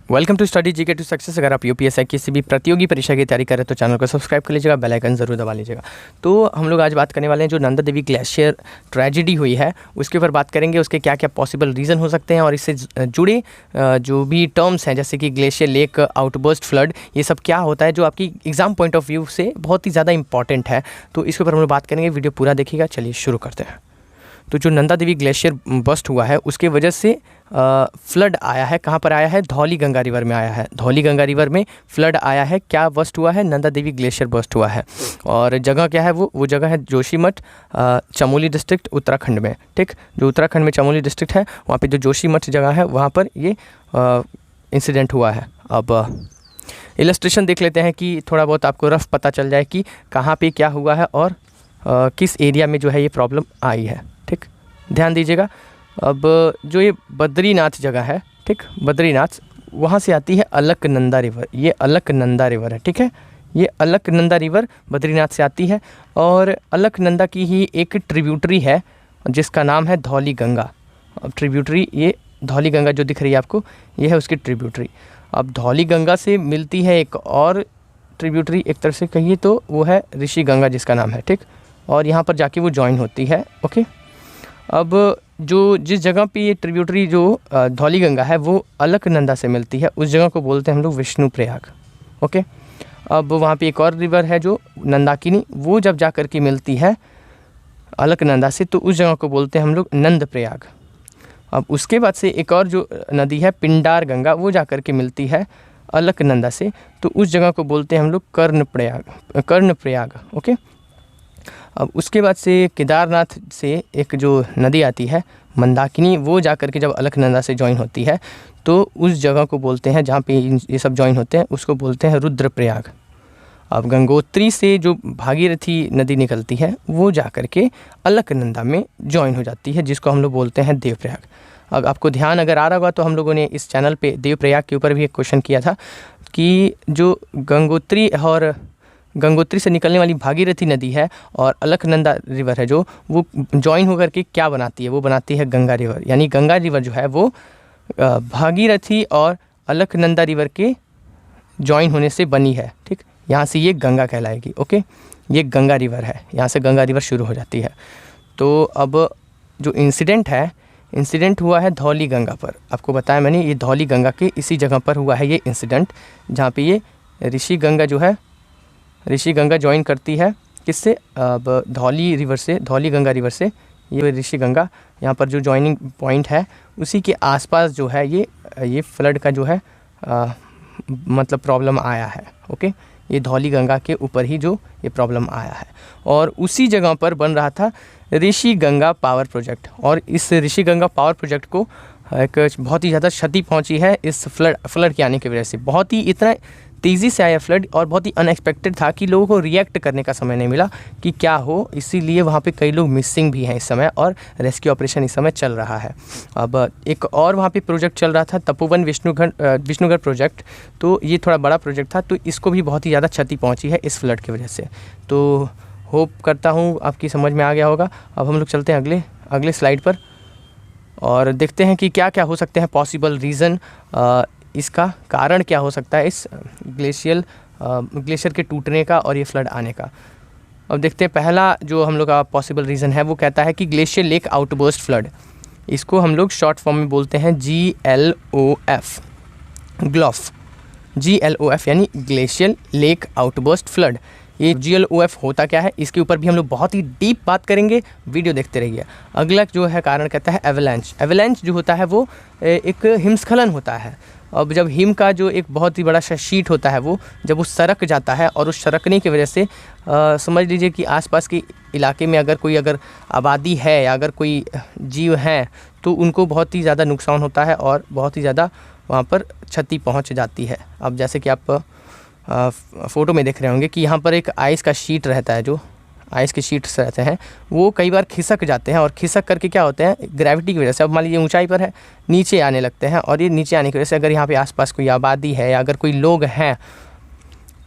Welcome to study GK to success. अगर आप UPSC किसी भी प्रतियोगी परीक्षा की तैयारी करें तो चैनल को सब्सक्राइब कर लीजिएगा, बेल आइकन ज़रूर दबा लीजिएगा। तो हम लोग आज बात करने वाले हैं जो नंदा देवी ग्लेशियर ट्रेजेडी हुई है उसके ऊपर बात करेंगे, उसके क्या क्या पॉसिबल रीज़न हो सकते हैं और इससे जुड़े जो भी टर्म्स हैं जैसे कि ग्लेशियर लेक आउटबर्स्ट फ्लड, ये सब क्या होता है जो आपकी एग्जाम पॉइंट ऑफ व्यू से बहुत ही ज़्यादा इंपॉर्टेंट है। तो इसके ऊपर हम लोग बात करेंगे, वीडियो पूरा देखिएगा। चलिए शुरू करते हैं। तो जो नंदा देवी ग्लेशियर बस्ट हुआ है उसके वजह से फ्लड आया है। कहाँ पर आया है? धौली गंगा रिवर में आया है। धौली गंगा रिवर में फ्लड आया है। क्या बस्ट हुआ है? नंदा देवी ग्लेशियर बस्ट हुआ है। और जगह क्या है? वो जगह है जोशीमठ, चमोली डिस्ट्रिक्ट, उत्तराखंड में। ठीक, जो उत्तराखंड में चमोली डिस्ट्रिक्ट है वहाँ पे जो जोशीमठ जगह है वहाँ पर ये इंसिडेंट हुआ है। अब इलस्ट्रेशन देख लेते हैं कि थोड़ा बहुत आपको रफ पता चल जाए कि कहाँ पे क्या हुआ है और किस एरिया में जो है ये प्रॉब्लम आई है। ठीक, ध्यान दीजिएगा। अब जो ये बद्रीनाथ जगह है, ठीक, बद्रीनाथ, वहाँ से आती है अलकनंदा रिवर। ये अलकनंदा रिवर है, ठीक है, ये अलकनंदा रिवर बद्रीनाथ से आती है और अलकनंदा की ही एक ट्रिब्यूटरी है जिसका नाम है धौली गंगा। अब ट्रिब्यूटरी, ये धौली गंगा जो दिख रही है आपको, ये है उसकी ट्रिब्यूटरी। अब धौली गंगा से मिलती है एक और ट्रिब्यूटरी, एक तरह से कहिए तो वो है ऋषि गंगा जिसका नाम है। ठीक, और यहाँ पर जाके वो ज्वाइन होती है। ओके, अब जो जिस जगह पे ये ट्रिब्यूटरी जो धौली गंगा है वो अलकनंदा से मिलती है, उस जगह को बोलते हैं हम लोग विष्णु प्रयाग। ओके, अब वहाँ पे एक और रिवर है जो नंदाकिनी, वो जब जा कर के मिलती है अलकनंदा से तो उस जगह को बोलते हैं हम लोग नंद प्रयाग। अब उसके बाद से एक और जो नदी है पिंडार गंगा, वो जा कर के मिलती है अलकनंदा से, तो उस जगह को बोलते हैं हम लोग कर्णप्रयाग। ओके, अब उसके बाद से केदारनाथ से एक जो नदी आती है मंदाकिनी, वो जाकर के जब अलकनंदा से ज्वाइन होती है तो उस जगह को बोलते हैं, जहाँ पे ये सब ज्वाइन होते हैं उसको बोलते हैं रुद्रप्रयाग। अब गंगोत्री से जो भागीरथी नदी निकलती है वो जाकर के अलकनंदा में ज्वाइन हो जाती है, जिसको हम लोग बोलते हैं देवप्रयाग। अब आपको ध्यान अगर आ रहा होगा तो हम लोगों ने इस चैनल पे देवप्रयाग के ऊपर भी एक क्वेश्चन किया था कि जो गंगोत्री से निकलने वाली भागीरथी नदी है और अलकनंदा रिवर है जो वो ज्वाइन होकर के क्या बनाती है? वो बनाती है गंगा रिवर। यानी गंगा रिवर जो है वो भागीरथी और अलकनंदा रिवर के ज्वाइन होने से बनी है। ठीक, यहाँ से ये गंगा कहलाएगी। ओके, ये गंगा रिवर है, यहाँ से गंगा रिवर शुरू हो जाती है। तो अब जो इंसिडेंट हुआ है धौली गंगा पर, आपको बताया मैंने, ये धौली गंगा के इसी जगह पर हुआ है ये इंसिडेंट, जहाँ पे ये ऋषि गंगा ज्वाइन करती है किससे? अब धौली गंगा रिवर से ये ऋषि गंगा, यहाँ पर जो ज्वाइनिंग पॉइंट है उसी के आसपास जो है ये फ्लड का जो है मतलब प्रॉब्लम आया है। ओके, ये धौली गंगा के ऊपर ही जो ये प्रॉब्लम आया है और उसी जगह पर बन रहा था ऋषि गंगा पावर प्रोजेक्ट। और इस ऋषि गंगा पावर प्रोजेक्ट को एक बहुत ही ज़्यादा क्षति पहुंची है इस फ्लड के आने की वजह से। बहुत ही इतना तेज़ी से आया फ्लड और बहुत ही अनएक्सपेक्टेड था कि लोगों को रिएक्ट करने का समय नहीं मिला कि क्या हो, इसीलिए वहाँ पे कई लोग मिसिंग भी हैं इस समय और रेस्क्यू ऑपरेशन इस समय चल रहा है। अब एक और वहाँ पे प्रोजेक्ट चल रहा था तपोवन विष्णुगढ़ प्रोजेक्ट, तो ये थोड़ा बड़ा प्रोजेक्ट था, तो इसको भी बहुत ही ज़्यादा क्षति पहुँची है इस फ्लड की वजह से। तो होप करता हूँ आपकी समझ में आ गया होगा। अब हम लोग चलते हैं अगले स्लाइड पर और देखते हैं कि क्या क्या हो सकते हैं पॉसिबल रीज़न, इसका कारण क्या हो सकता है इस ग्लेशियर के टूटने का और ये फ्लड आने का। अब देखते हैं, पहला जो हम लोग का पॉसिबल रीज़न है वो कहता है कि ग्लेशियर लेक आउटबर्स्ट फ्लड, इसको हम लोग शॉर्ट फॉर्म में बोलते हैं GLOF यानी ग्लेशियर लेक आउटबर्स्ट फ्लड। ये GLOF होता क्या है इसके ऊपर भी हम लोग बहुत ही डीप बात करेंगे, वीडियो देखते रहिए। अगला जो है कारण कहता है एवलांच जो होता है वो एक हिमस्खलन होता है। अब जब हिम का जो एक बहुत ही बड़ा सा शीट होता है वो जब वो सरक जाता है और उस सरकने की वजह से समझ लीजिए कि आसपास के इलाके में अगर आबादी है या अगर कोई जीव हैं तो उनको बहुत ही ज़्यादा नुकसान होता है और बहुत ही ज़्यादा वहाँ पर क्षति पहुँच जाती है। अब जैसे कि आप फ़ोटो में देख रहे होंगे कि यहाँ पर एक आइस का शीट रहता है, जो आइस के शीट्स रहते हैं वो कई बार खिसक जाते हैं और खिसक करके क्या होते हैं ग्रेविटी की वजह से, अब मान लीजिए ऊंचाई पर है, नीचे आने लगते हैं और ये नीचे आने की वजह से अगर यहाँ पे आसपास कोई आबादी है या अगर कोई लोग हैं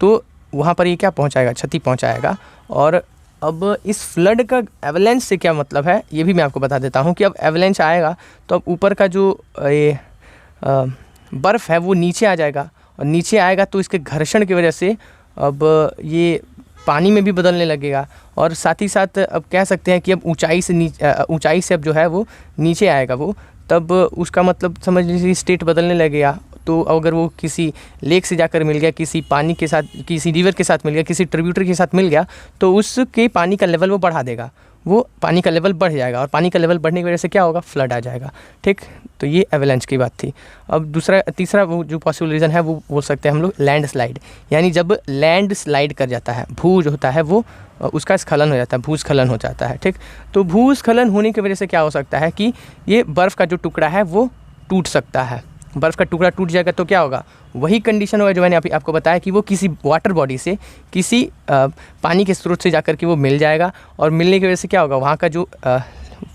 तो वहाँ पर ये क्या पहुँचाएगा? क्षति पहुँचाएगा। और अब इस फ्लड का एवलांच से क्या मतलब है ये भी मैं आपको बता देता हूँ कि अब एवलांच आएगा तो अब ऊपर का जो ये बर्फ़ है वो नीचे आ जाएगा, और नीचे आएगा तो इसके घर्षण की वजह से अब ये पानी में भी बदलने लगेगा, और साथ ही साथ अब कह सकते हैं कि अब ऊंचाई से अब जो है वो नीचे आएगा वो, तब उसका मतलब समझ लीजिए स्टेट बदलने लगेगा। तो अगर वो किसी लेक से जाकर मिल गया, किसी पानी के साथ, किसी रिवर के साथ मिल गया, किसी ट्रिब्यूटरी के साथ मिल गया, तो उसके पानी का लेवल वो बढ़ा देगा, वो पानी का लेवल बढ़ जाएगा, और पानी का लेवल बढ़ने की वजह से क्या होगा, फ्लड आ जाएगा। ठीक, तो ये एवलांच की बात थी। अब तीसरा वो जो पॉसिबल रीज़न है वो बोल सकते हैं हम लोग लैंड स्लाइड, यानी जब लैंड स्लाइड कर जाता है, भू जो होता है वो उसका स्खलन हो जाता है, भूस्खलन हो जाता है। ठीक, तो भूस्खलन होने की वजह से क्या हो सकता है कि ये बर्फ़ का जो टुकड़ा है वो टूट सकता है। बर्फ़ का टुकड़ा टूट जाएगा तो क्या होगा, वही कंडीशन होगा जो मैंने आपको बताया कि वो किसी वाटर बॉडी से, किसी पानी के स्रोत से जाकर के वो मिल जाएगा, और मिलने की वजह से क्या होगा, वहाँ का जो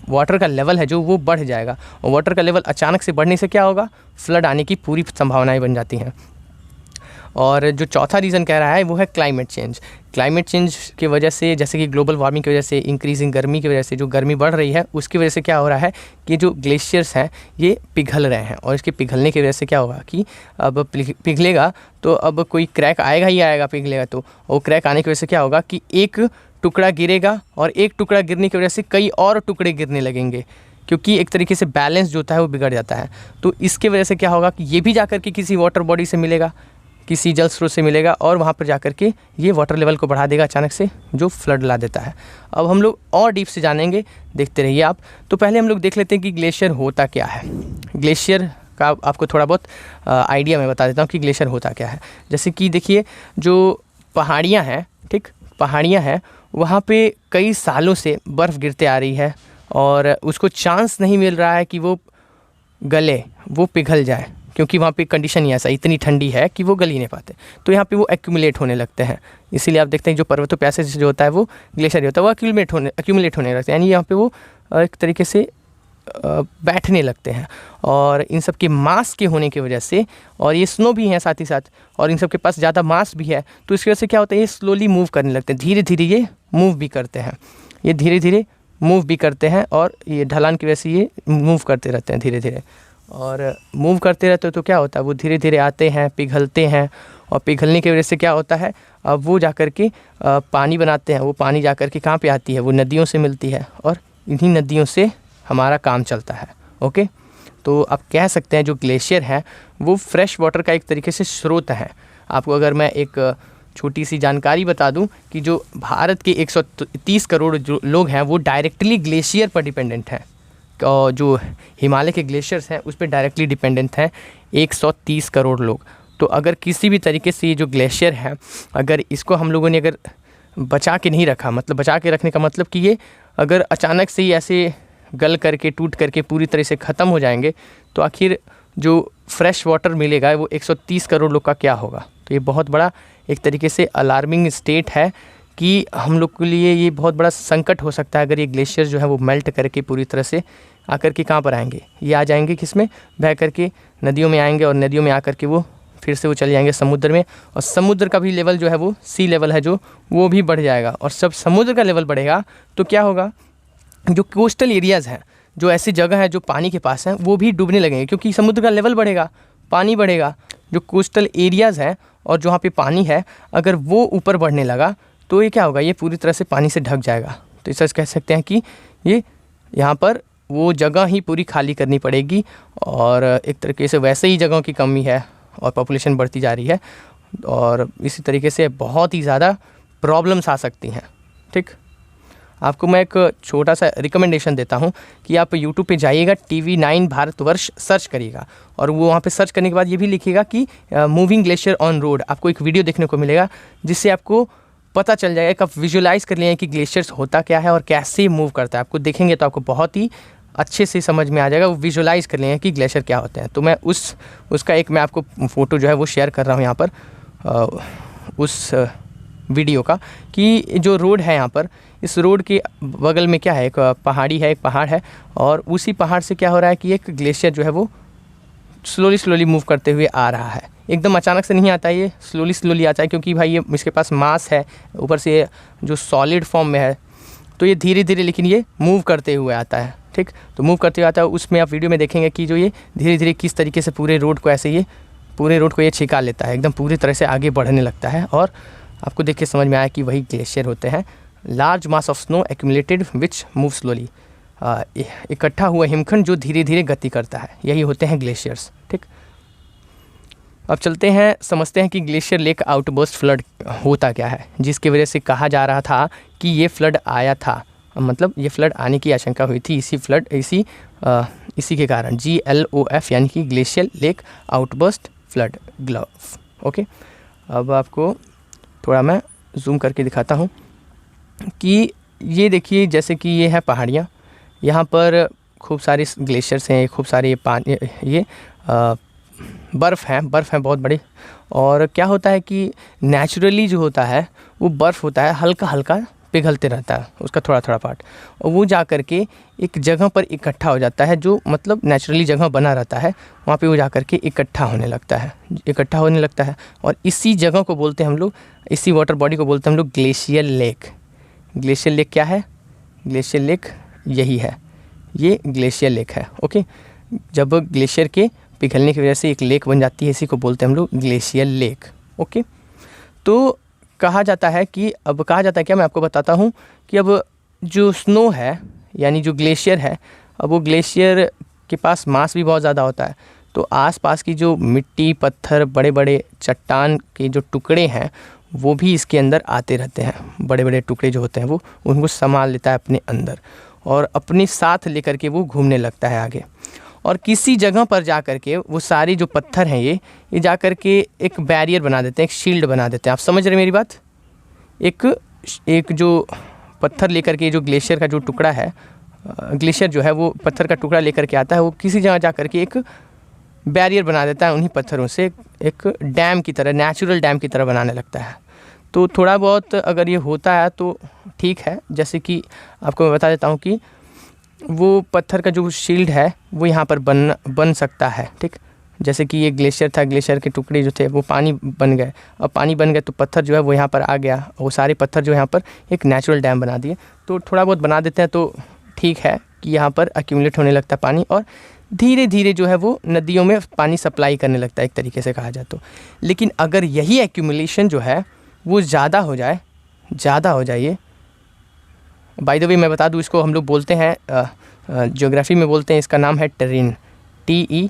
वाटर का लेवल है जो वो बढ़ जाएगा, और वाटर का लेवल अचानक से बढ़ने से क्या होगा, फ्लड आने की पूरी संभावनाएं बन जाती हैं। और जो चौथा रीज़न कह रहा है वो है क्लाइमेट चेंज। क्लाइमेट चेंज की वजह से, जैसे कि ग्लोबल वार्मिंग की वजह से, इंक्रीजिंग गर्मी की वजह से, जो गर्मी बढ़ रही है उसकी वजह से क्या हो रहा है कि जो ग्लेशियर्स हैं ये पिघल रहे हैं, और इसके पिघलने की वजह से क्या होगा कि अब पिघलेगा तो अब कोई क्रैक आएगा ही आएगा, पिघलेगा तो, और क्रैक आने की वजह से क्या होगा कि एक टुकड़ा गिरेगा, और एक टुकड़ा गिरने की वजह से कई और टुकड़े गिरने लगेंगे, क्योंकि एक तरीके से बैलेंस जो होता है वो बिगड़ जाता है। तो इसके वजह से क्या होगा कि ये भी जाकर के किसी वाटर बॉडी से मिलेगा, किसी जल स्रोत से मिलेगा, और वहाँ पर जाकर के ये वाटर लेवल को बढ़ा देगा अचानक से, जो फ्लड ला देता है। अब हम लोग और डीप से जानेंगे, देखते रहिए आप। तो पहले हम लोग देख लेते हैं कि ग्लेशियर होता क्या है। ग्लेशियर का आपको थोड़ा बहुत आइडिया मैं बता देता हूँ कि ग्लेशियर होता क्या है। जैसे कि देखिए, जो पहाड़ियाँ हैं, ठीक, पहाड़ियाँ हैं, वहाँ पे कई सालों से बर्फ़ गिरते आ रही है, और उसको चांस नहीं मिल रहा है कि वो गले, वो पिघल जाए, क्योंकि वहाँ पे कंडीशन ही ऐसा, इतनी ठंडी है कि वो गल ही नहीं पाते। तो यहाँ पे वो एक्यूमुलेट होने लगते हैं। इसीलिए आप देखते हैं जो पर्वतों पे ऐसे जो होता है वो ग्लेशियर होता है, वो एक्यूमुलेट होने लगते हैं, यानी यहाँ पे वो एक तरीके से बैठने लगते हैं। और इन सब के मास के होने की वजह से, और ये स्नो भी हैं साथ ही साथ, और इन सब के पास ज़्यादा मास भी है, तो इसकी वजह से क्या होता है, ये स्लोली मूव करने लगते हैं, धीरे धीरे ये मूव भी करते हैं, ये धीरे धीरे मूव भी करते हैं, और ये ढलान की वजह से ये मूव करते रहते हैं धीरे धीरे, और मूव करते रहते हैं तो क्या होता है, वो धीरे धीरे आते हैं, पिघलते हैं, और पिघलने की वजह से क्या होता है, अब वो जाकर के पानी बनाते हैं। वो पानी जाकर के कहाँ पे आती है, वो नदियों से मिलती है, और इन्हीं नदियों से हमारा काम चलता है। ओके, तो आप कह सकते हैं जो ग्लेशियर है वो फ्रेश वाटर का एक तरीके से स्रोत है। आपको अगर मैं एक छोटी सी जानकारी बता दूं कि जो भारत के 130 करोड़ जो लोग हैं वो डायरेक्टली ग्लेशियर पर डिपेंडेंट हैं, और जो हिमालय के ग्लेशियर्स हैं उस पर डायरेक्टली डिपेंडेंट हैं 130 करोड़ लोग। तो अगर किसी भी तरीके से ये जो ग्लेशियर है, अगर इसको हम लोगों ने अगर बचा के नहीं रखा, मतलब बचा के रखने का मतलब कि ये अगर अचानक से ही ऐसे गल करके, टूट करके पूरी तरह से ख़त्म हो जाएंगे, तो आखिर जो फ्रेश वाटर मिलेगा वो 130 करोड़ लोग का क्या होगा। तो ये बहुत बड़ा एक तरीके से अलार्मिंग स्टेट है कि हम लोग के लिए ये बहुत बड़ा संकट हो सकता है अगर ये ग्लेशियर जो है वो मेल्ट करके पूरी तरह से आकर के कहाँ पर आएंगे, ये आ जाएंगे किसमें, बह करके नदियों में आएंगे, और नदियों में आकर के वो फिर से वो चले जाएंगे समुद्र में, और समुद्र का भी लेवल जो है वो सी लेवल है जो वो भी बढ़ जाएगा। और जब समुद्र का लेवल बढ़ेगा तो क्या होगा, जो कोस्टल एरियाज़ हैं, जो ऐसी जगह है जो पानी के पास हैं, वो भी डूबने लगेंगे, क्योंकि समुद्र का लेवल बढ़ेगा, पानी बढ़ेगा। जो कोस्टल एरियाज़ हैं और जहाँ पे पानी है, अगर वो ऊपर बढ़ने लगा तो ये क्या होगा, ये पूरी तरह से पानी से ढक जाएगा। तो इस कह सकते हैं कि ये यहाँ पर वो जगह ही पूरी खाली करनी पड़ेगी, और एक तरीके से वैसे ही जगहों की कमी है और पॉपुलेशन बढ़ती जा रही है, और इसी तरीके से बहुत ही ज़्यादा प्रॉब्लम्स आ सकती हैं। ठीक, आपको मैं एक छोटा सा रिकमेंडेशन देता हूं कि आप YouTube पे जाइएगा, TV9 भारतवर्ष सर्च करिएगा, और वो वहाँ पे सर्च करने के बाद ये भी लिखिएगा कि मूविंग ग्लेशियर ऑन रोड। आपको एक वीडियो देखने को मिलेगा जिससे आपको पता चल जाएगा कि आप विजुलाइज़ कर लें कि ग्लेशियर्स होता क्या है और कैसे मूव करता है। आपको देखेंगे तो आपको बहुत ही अच्छे से समझ में आ जाएगा, वो विजुलाइज़ कर लें कि ग्लेशियर क्या होते हैं। तो मैं उसका एक मैं आपको फ़ोटो जो है वो शेयर कर रहा हूँ यहाँ पर उस वीडियो का, कि जो रोड है यहाँ पर, इस रोड के बगल में क्या है, एक पहाड़ी है, एक पहाड़ है, और उसी पहाड़ से क्या हो रहा है कि एक ग्लेशियर जो है वो स्लोली मूव करते हुए आ रहा है। एकदम अचानक से नहीं आता है, ये स्लोली आता है, क्योंकि भाई ये इसके पास मास है, ऊपर से जो सॉलिड फॉर्म में है, तो ये धीरे धीरे लेकिन ये मूव करते हुए आता है। ठीक। तो मूव करते जाता है, उसमें आप वीडियो में देखेंगे कि जो ये धीरे धीरे किस तरीके से पूरे रोड को ऐसे ये पूरे रोड को ये छिका लेता है, एकदम पूरी तरह से आगे बढ़ने लगता है। और आपको देख के समझ में आया कि वही ग्लेशियर होते हैं। Large mass of snow accumulated which move slowly, इकट्ठा हुआ हिमखंड जो धीरे धीरे गति करता है, यही होते हैं ग्लेशियर्स, ठीक। अब चलते हैं, समझते हैं कि ग्लेशियर लेक आउटबर्स्ट फ्लड होता क्या है, जिसकी वजह से कहा जा रहा था कि ये फ्लड आया था, मतलब ये फ्लड आने की आशंका हुई थी इसी के कारण, GLOF यानी कि glacier lake outburst flood GLOF. Okay, अब आपको थोड़ा मैं जूम करके दिखाता हूँ कि ये देखिए, जैसे कि ये है पहाड़ियाँ, यहाँ पर खूब सारे ग्लेशियर्स हैं, खूब सारे पानी, ये बर्फ़ है बहुत बड़ी। और क्या होता है कि नेचुरली जो होता है वो बर्फ़ होता है, हल्का हल्का पिघलते रहता है उसका थोड़ा थोड़ा पार्ट, और वो जा कर के एक जगह पर इकट्ठा हो जाता है, जो मतलब नेचुरली जगह बना रहता है वहाँ पे वो जा कर के इकट्ठा होने लगता है। और इसी जगह को बोलते हैं हम लोग, इसी वाटर बॉडी को बोलते हैं हम लोग ग्लेशियर लेक। ग्लेशियर लेक क्या है? ग्लेशियर लेक यही है, ये ग्लेशियर लेक है। ओके, जब ग्लेशियर के पिघलने की वजह से एक लेक बन जाती है, इसी को बोलते हैं हम लोग ग्लेशियर लेक। ओके, तो कहा जाता है कि, अब कहा जाता है क्या, मैं आपको बताता हूँ कि अब जो स्नो है यानी जो ग्लेशियर है, अब वो ग्लेशियर के पास मास भी बहुत ज़्यादा होता है, तो आसपास की जो मिट्टी, पत्थर, बड़े बड़े चट्टान के जो टुकड़े हैं वो भी इसके अंदर आते रहते हैं। बड़े बड़े टुकड़े जो होते हैं वो उनको संभाल लेता है अपने अंदर और अपने साथ लेकर के वो घूमने लगता है आगे। और किसी जगह पर जा कर के वो सारे जो पत्थर हैं ये जा कर के एक बैरियर बना देते हैं, एक शील्ड बना देते हैं। आप समझ रहे हैं मेरी बात? एक जो पत्थर लेकर के, जो ग्लेशियर का जो टुकड़ा है, ग्लेशियर जो है वो पत्थर का टुकड़ा लेकर के आता है, वो किसी जगह जा कर के एक बैरियर बना देता है, उन्हीं पत्थरों से एक डैम की तरह, नेचुरल डैम की तरह बनाने लगता है। तो थोड़ा बहुत अगर ये होता है तो ठीक है। जैसे कि आपको मैं बता देता हूँ कि वो पत्थर का जो शील्ड है वो यहाँ पर बन सकता है, ठीक। जैसे कि ये ग्लेशियर था, ग्लेशियर के टुकड़े जो थे वो पानी बन गए, और पानी बन गए तो पत्थर जो है वो यहाँ पर आ गया, वो सारे पत्थर जो यहाँ पर एक नेचुरल डैम बना दिए। तो थोड़ा बहुत बना देते हैं तो ठीक है कि यहाँ पर एक्यूमुलेट होने लगता है पानी, और धीरे धीरे जो है वो नदियों में पानी सप्लाई करने लगता है, एक तरीके से कहा जाए तो। लेकिन अगर यही एक्यूमुलेशन जो है वो ज़्यादा हो जाए ये, बाय द वे मैं बता दूँ, इसको हम लोग बोलते हैं, ज्योग्राफी में बोलते हैं, इसका नाम है टेरेन, TERRAIN,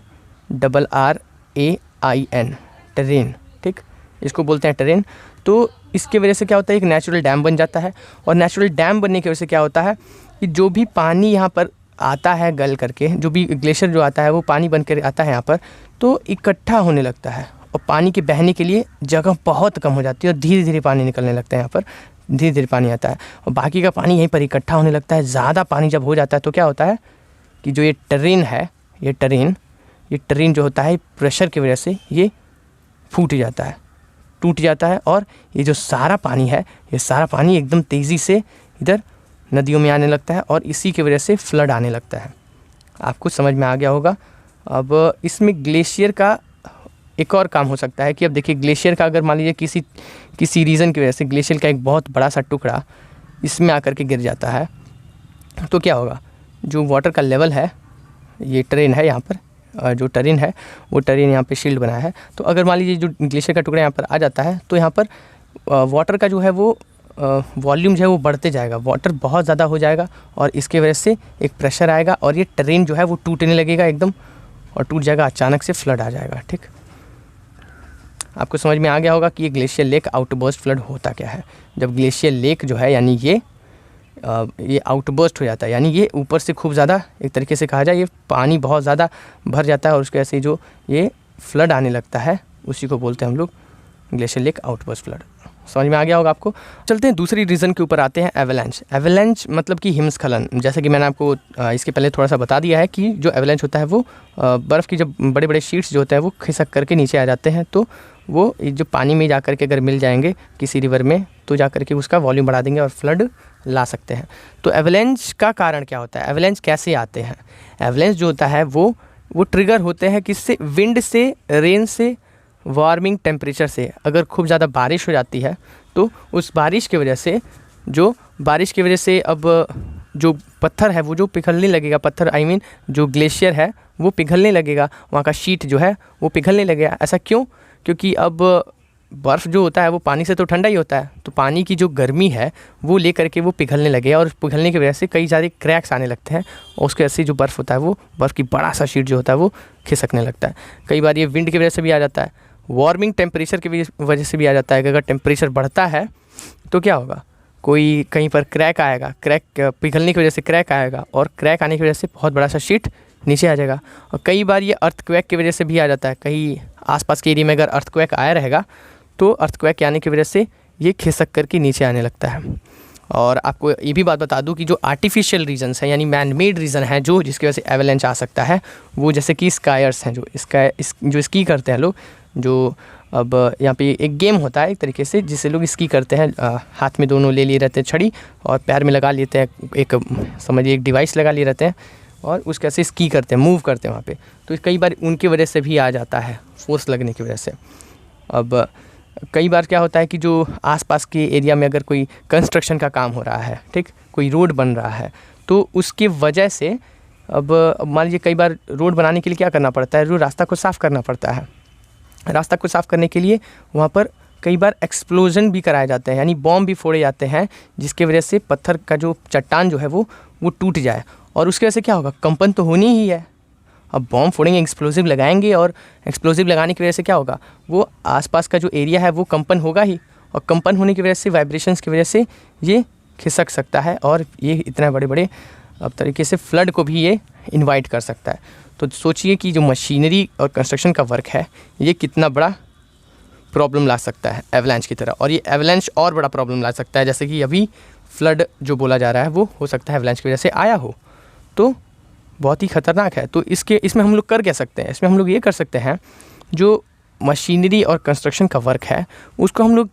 टेरेन, ठीक, इसको बोलते हैं टेरेन। तो इसके वजह से क्या होता है, एक नेचुरल डैम बन जाता है, और नेचुरल डैम बनने की वजह से क्या होता है कि जो भी पानी यहाँ पर आता है गल करके, जो भी ग्लेशियर जो आता है वो पानी बन कर आता है यहाँ पर, तो इकट्ठा होने लगता है, और पानी के बहने के लिए जगह बहुत कम हो जाती है, और धीरे धीरे पानी निकलने लगता है, यहाँ पर धीरे धीरे पानी आता है, और बाकी का पानी यहीं पर इकट्ठा होने लगता है। ज़्यादा पानी जब हो जाता है तो क्या होता है कि जो ये टेरेन है, ये टेरेन जो होता है प्रेशर की वजह से ये टूट जाता है, और ये जो सारा पानी है, ये सारा पानी एकदम तेज़ी से इधर नदियों में आने लगता है, और इसी की वजह से फ्लड आने लगता है। आपको समझ में आ गया होगा। अब इसमें ग्लेशियर का एक और काम हो सकता है कि अब देखिए, ग्लेशियर का अगर मान लीजिए किसी रीज़न की वजह से ग्लेशियर का एक बहुत बड़ा सा टुकड़ा इसमें आकर के गिर जाता है, तो क्या होगा, जो वाटर का लेवल है, ये टेरेन है यहाँ पर, जो टेरेन है वो टेरेन यहाँ पे शील्ड बनाया है, तो अगर मान लीजिए जो ग्लेशियर का टुकड़ा यहाँ पर आ जाता है, तो यहाँ पर वाटर का जो है वो वॉल्यूम जो है वो बढ़ते जाएगा, वाटर बहुत ज़्यादा हो जाएगा, और इसके वजह से एक प्रेशर आएगा, और ये टेरेन जो है वो टूटने लगेगा एकदम, और टूट जाएगा, अचानक से फ्लड आ जाएगा, ठीक। आपको समझ में आ गया होगा कि ये ग्लेशियर लेक आउटबर्स्ट फ्लड होता क्या है। जब ग्लेशियर लेक जो है यानी ये आउटबर्स्ट हो जाता है, यानी ये ऊपर से खूब ज़्यादा, एक तरीके से कहा जाए, ये पानी बहुत ज़्यादा भर जाता है, और उसके वजह से जो ये फ्लड आने लगता है, उसी को बोलते हैं हम लोग ग्लेशियर लेक आउटबर्स्ट फ्लड। समझ में आ गया होगा आपको। चलते हैं दूसरी रीज़न के ऊपर आते हैं, एवलांच। एवलांच मतलब कि हिमस्खलन। जैसे कि मैंने आपको इसके पहले थोड़ा सा बता दिया है कि जो एवलांच होता है वो बर्फ़ की जब बड़े बड़े शीट्स जो होते हैं वो खिसक करके नीचे आ जाते हैं, तो वो जो पानी में जा कर के अगर मिल जाएंगे किसी रिवर में, तो जा कर के उसका वॉल्यूम बढ़ा देंगे और फ्लड ला सकते हैं। तो एवलांच का कारण क्या होता है, एवलांच कैसे आते हैं? एवलांच जो होता है वो ट्रिगर होते हैं किससे? विंड से, रेन से, वार्मिंग टेम्परेचर से। अगर खूब ज़्यादा बारिश हो जाती है तो उस बारिश की वजह से अब जो पत्थर है वो जो पिघलने लगेगा, पत्थर आई मीन जो ग्लेशियर है वो पिघलने लगेगा, वहाँ का शीट जो है वो पिघलने लगेगा। ऐसा क्यों? क्योंकि अब बर्फ़ जो होता है वो पानी से तो ठंडा ही होता है, तो पानी की जो गर्मी है वो ले करके वो पिघलने लगे, और पिघलने की वजह से कई सारे क्रैक्स आने लगते हैं, और उसके वजह से जो बर्फ़ होता है वो बर्फ़ की बड़ा सा शीट जो होता है वो खिसकने लगता है। कई बार ये विंड की वजह से भी आ जाता है, वार्मिंग टेम्परेचर की वजह से भी आ जाता है कि अगर टेम्परेचर बढ़ता है तो क्या होगा, कोई कहीं पर क्रैक आएगा, क्रैक पिघलने की वजह से क्रैक आएगा, और क्रैक आने की वजह से बहुत बड़ा सा शीट नीचे आ जाएगा। और कई बार ये अर्थक्वेक की वजह से भी आ जाता है, कहीं आसपास के एरिया में अगर अर्थक्वेक आया रहेगा तो अर्थक्वेक आने की वजह से ये खिसक करके नीचे आने लगता है। और आपको ये भी बात बता दूं कि जो आर्टिफिशियल रीजन्स हैं यानी मैन मेड रीज़न है जो जिसकी वजह से एवलांच आ सकता है, वो जैसे कि स्कायर्स हैं, जो स्की करते हैं लोग, जो अब यहाँ पे एक गेम होता है एक तरीके से जिससे लोग स्की करते हैं, हाथ में दोनों ले लिए रहते हैं छड़ी, और पैर में लगा लेते हैं एक समझिए एक डिवाइस लगा लिए रहते हैं, और उसके ऐसे स्की करते हैं, मूव करते हैं वहाँ पे। तो कई बार उनकी वजह से भी आ जाता है, फोर्स लगने की वजह से। अब कई बार क्या होता है कि जो आसपास के एरिया में अगर कोई कंस्ट्रक्शन का काम हो रहा है, ठीक, कोई रोड बन रहा है, तो उसके वजह से अब मान लीजिए कई बार रोड बनाने के लिए क्या करना पड़ता है, रास्ता को साफ़ करना पड़ता है। रास्ता को साफ़ करने के लिए वहाँ पर कई बार एक्सप्लोजन भी कराए जाते हैं, यानी बॉम्ब भी फोड़े जाते हैं, जिसके वजह से पत्थर का जो चट्टान जो है वो टूट जाए, और उसकी वजह से क्या होगा, कंपन तो होनी ही है। अब बॉम्ब फोड़ेंगे, एक्सप्लोजिव लगाएंगे, और एक्सप्लोजिव लगाने की वजह से क्या होगा, वो आसपास का जो एरिया है वो कंपन होगा ही, और कंपन होने की वजह से वाइब्रेशंस की वजह से ये खिसक सकता है, और ये इतना बड़े बड़े अब तरीके से फ्लड को भी ये इनवाइट कर सकता है। तो सोचिए कि जो मशीनरी और कंस्ट्रक्शन का वर्क है ये कितना बड़ा प्रॉब्लम ला सकता है एवलांच की तरह, और ये एवलांच और बड़ा प्रॉब्लम ला सकता है, जैसे कि अभी फ्लड जो बोला जा रहा है वो हो सकता है एवलांच की वजह से आया हो, तो बहुत ही ख़तरनाक है। तो इसमें हम लोग कर क्या सकते हैं, इसमें हम लोग ये कर सकते हैं, जो मशीनरी और कंस्ट्रक्शन का वर्क है उसको हम लोग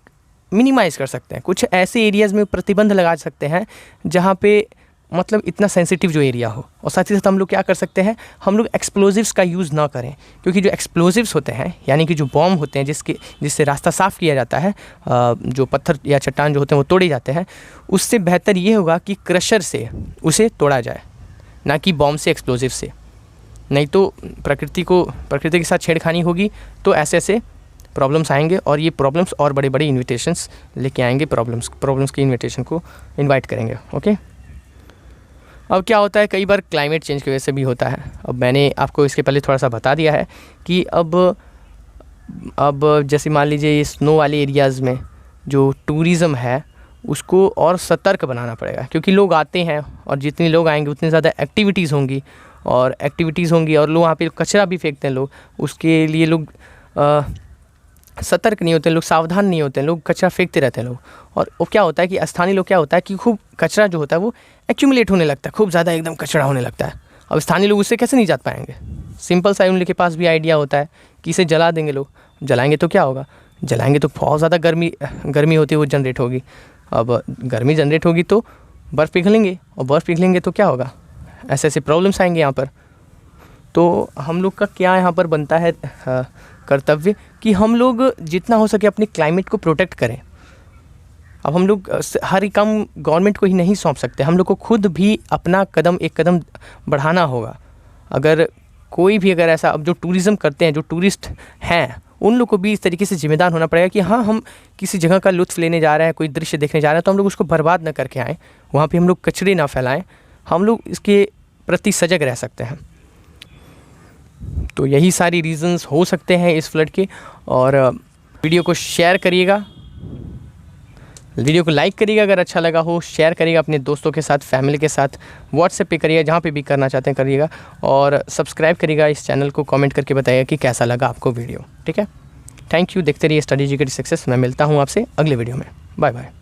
मिनिमाइज़ कर सकते हैं। कुछ ऐसे एरियाज़ में प्रतिबंध लगा सकते हैं जहाँ पे मतलब इतना सेंसिटिव जो एरिया हो, और साथ ही साथ हम लोग क्या कर सकते हैं, हम लोग एक्सप्लोजिव्स का यूज़ ना करें, क्योंकि जो एक्सप्लोजिव्स होते हैं यानी कि जो बॉम्ब होते हैं जिससे रास्ता साफ़ किया जाता है, जो पत्थर या चट्टान जो होते हैं वो तोड़े जाते हैं, उससे बेहतर ये होगा कि क्रशर से उसे तोड़ा जाए, ना कि बॉम्ब से, एक्सप्लोजिव से। नहीं तो प्रकृति के साथ छेड़खानी होगी, तो ऐसे प्रॉब्लम्स आएंगे, और ये प्रॉब्लम्स और बड़े बड़े इन्विटेशंस लेके आएंगे, प्रॉब्लम्स की इन्विटेशन को इनवाइट करेंगे। ओके, अब क्या होता है, कई बार क्लाइमेट चेंज की वजह से भी होता है। अब मैंने आपको इसके पहले थोड़ा सा बता दिया है कि अब जैसे मान लीजिए ये स्नो वाले एरियाज़ में जो टूरिज़्म है उसको और सतर्क बनाना पड़ेगा, क्योंकि लोग आते हैं, और जितने लोग आएंगे उतनी ज़्यादा एक्टिविटीज़ होंगी, और लोग वहाँ पे कचरा भी फेंकते हैं लोग, उसके लिए लोग सतर्क नहीं होते, लोग सावधान नहीं होते, लोग कचरा फेंकते रहते हैं लोग। और वो क्या होता है कि स्थानीय लोग क्या होता है कि खूब कचरा जो होता है वो एक्यूमुलेट होने लगता है, खूब ज़्यादा एकदम कचरा होने लगता है। अब स्थानीय लोग उससे कैसे निजात पाएंगे, सिंपल सा उनके पास भी आइडिया होता है कि इसे जला देंगे लोग, जलाएंगे तो क्या होगा, जलाएंगे तो बहुत ज़्यादा गर्मी होती है वो जनरेट होगी। अब गर्मी जनरेट होगी तो बर्फ़ पिघलेंगे, और बर्फ़ पिघलेंगे तो क्या होगा, ऐसे प्रॉब्लम्स आएंगे यहाँ पर। तो हम लोग का क्या यहाँ पर बनता है कर्तव्य कि हम लोग जितना हो सके अपने क्लाइमेट को प्रोटेक्ट करें। अब हम लोग हर काम गवर्नमेंट को ही नहीं सौंप सकते, हम लोग को खुद भी अपना एक कदम बढ़ाना होगा। अगर कोई भी ऐसा, अब जो टूरिज़्म करते हैं, जो टूरिस्ट हैं, उन लोग को भी इस तरीके से जिम्मेदार होना पड़ेगा कि हाँ, हम किसी जगह का लुत्फ़ लेने जा रहे हैं, कोई दृश्य देखने जा रहे हैं, तो हम लोग उसको बर्बाद ना करके आएँ, वहाँ पे हम लोग कचरे ना फैलाएं, हम लोग इसके प्रति सजग रह सकते हैं। तो यही सारी रीज़न्स हो सकते हैं इस फ्लड के। और वीडियो को शेयर करिएगा, वीडियो को लाइक करिएगा अगर अच्छा लगा हो, शेयर करिएगा अपने दोस्तों के साथ, फैमिली के साथ, व्हाट्सएप पे करिएगा, जहाँ पे भी करना चाहते हैं करिएगा, और सब्सक्राइब करिएगा इस चैनल को, कमेंट करके बताइएगा कि कैसा लगा आपको वीडियो। ठीक है, थैंक यू। देखते रहिए स्टडी एजुकेटिव सक्सेस। मैं मिलता हूँ आपसे अगले वीडियो में। Bye bye.